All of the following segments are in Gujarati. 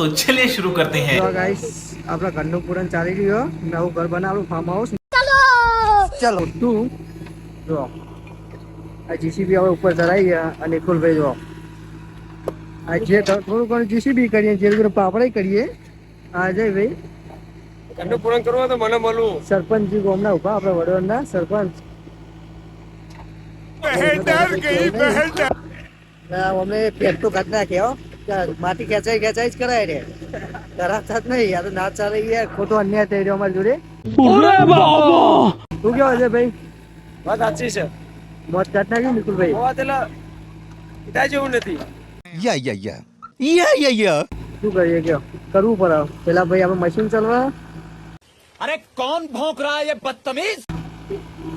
तो चलिए शुरू करते हैं। तो गाइस આપણા ઘરનું પૂરણ ચાલી રહ્યું નવું ઘર બનાવવાનું ફાર્મ હાઉસ ચલો તું જો આ જીસીબી હવે ઉપર ચડાઈ ગયા અને નિકુલભાઈ જો આ જે થોડું ઘણું જીસીબી કરીએ જે રીતે પાપડે કરીએ આ અજયભાઈ ઘરનું પૂરણ કરવું તો મને મળવું સરપંચજી ગામના ઉભા આપણા વડોદરાના સરપંચ અમે પેટ તો કાઢ નાખ્યો માટી ખેંચાઈ ખેંચાઈ જ કરાય રે કરાતા જ નહીં આ તો ના ચાલે યાર ખોટો અન્યાય થઈ રહ્યો અમારી જોડે શું કેવો છે ભાઈ વાત સાચી છે મોત કાઢ નાખ્યું નિકુલભાઈ વાત એટલે પિતા જેવું નથી શું કરીએ કયો કરવું પડે પેલા ભાઈ આપણે મશીન ચલાવવા अरे कौन भौंक रहा है ये बदतमीज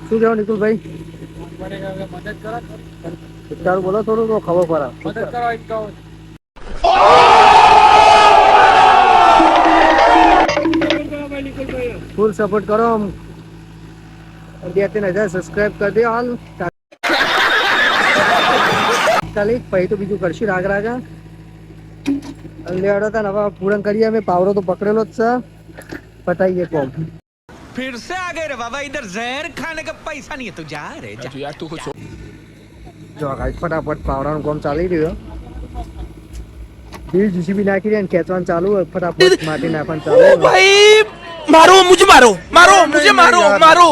શું કેવો નિકુલભાઈ મદદ કરો તારું બોલો થોડું તો ખબર પડે મદદ કરો એક કહો ફૂલ સપોર્ટ કરો 2-3 હજાર સબસ્ક્રાઇબ કરી દો હાલ ચાલી પછી તો બીજું કરશું રાગ રાગા લેવડો તા હવે પૂરણ કરીએ અમે પાવરો તો પકડેલો જ છે પતાઈએ કોમ फिर से आ गए रे बाबा इधर जहर खाने का पैसा नहीं है तू जा रे जा यार तू कुछ જો ગાઈસ ફટાફટ પાવરાનું કામ ચાલી રહ્યો બી જીસીબી નાખી રહ્યા ને ખેંચવાનું ચાલુ હોય ફટાફટ માટી નાખવાનું ચાલુ હોય भाई मारो मुझे मारो मारो मुझे मारो मारो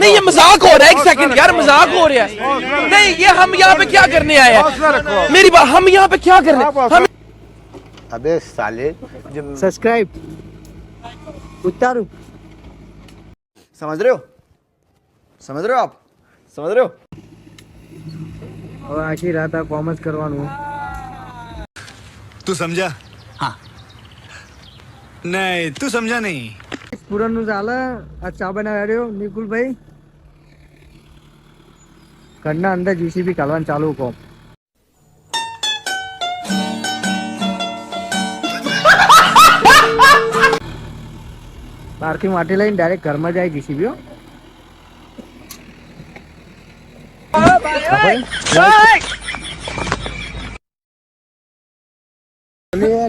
नहीं ये मजाक हो रहा है एक सेकंड यार मजाक हो रहा है नहीं ये हम यहाँ पे क्या करने आए हैं मेरी बात हम यहाँ पे क्या करने हम अबे साले जब સબસ્ક્રાઇબ ઉતારું समझ रहे हो आप समझ रहे हो હવે આખી રાત આ કોમ જ કરવાનું तू समझा हाँ नहीं तू समझा नहीं પૂરણ નું ચાલે આ ચા બનાવી રહ્યો નિકુલભાઈ ઘરના અંદર જીસીબી કાઢવાનું ચાલુ કોમ બહારથી માટી લઈને ડાયરેક્ટ ઘરમાં જાય જીસીબી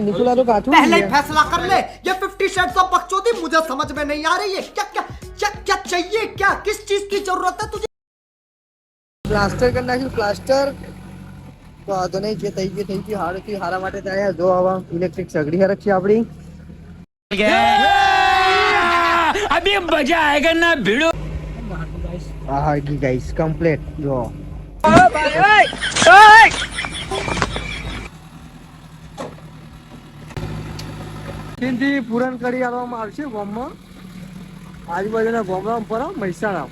निकुला तो काटू पहले ही फैसला कर ले ये 50 शेड्स ऑफ बकचोदी मुझे समझ में नहीं आ रही है क्या क्या क्या क्या चाहिए क्या किस चीज की जरूरत है तुझे પ્લાસ્ટર કરી નાખ્યું પ્લાસ્ટર તો આ તો નહીં જે થઈ ગયું હારું થી હારા માટે થાય જો આવા ઇલેક્ટ્રિક સગડી હરખી આપણી अभी मजा आएगा ना भिड़ो હા ગાઈસ કમ્પ્લીટ જો થી પૂરણ કરી આવવામાં આવશે ગામમાં આજુબાજુના ગામડા પર મહેસાણા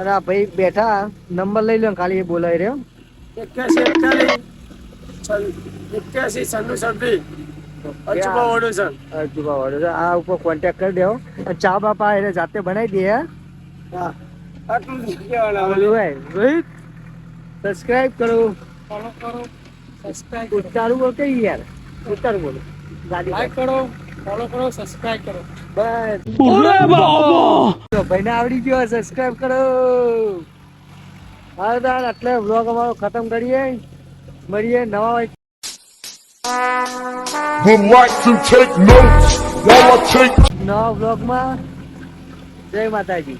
અને આ ભાઈ બેઠા નંબર લઈ લો ખાલી એ બોલાવી રહ્યો 81 96 અજુબા વડો છે અજુબા વડો આ ઉપર કોન્ટેક્ટ કરી દેવો ચા બાપા એને જાતે બનાવી દે હા આટલું જ કહેવાના રોહિત સબસ્ક્રાઇબ કરો ફોલો કરો સબસ્ક્રાઇબ ઉતારું બોલ કે યાર ઉતારું બોલો લાઈક કરો ફોલો કરો સબસ્ક્રાઇબ કરો બસ તો ભાઈને આવડી ગયો સબસ્ક્રાઇબ કરો હા દાદ એટલે વ્લોગ અમારો ખતમ કરીએ મળીએ નવા નવા વ્લોગમાં જય માતાજી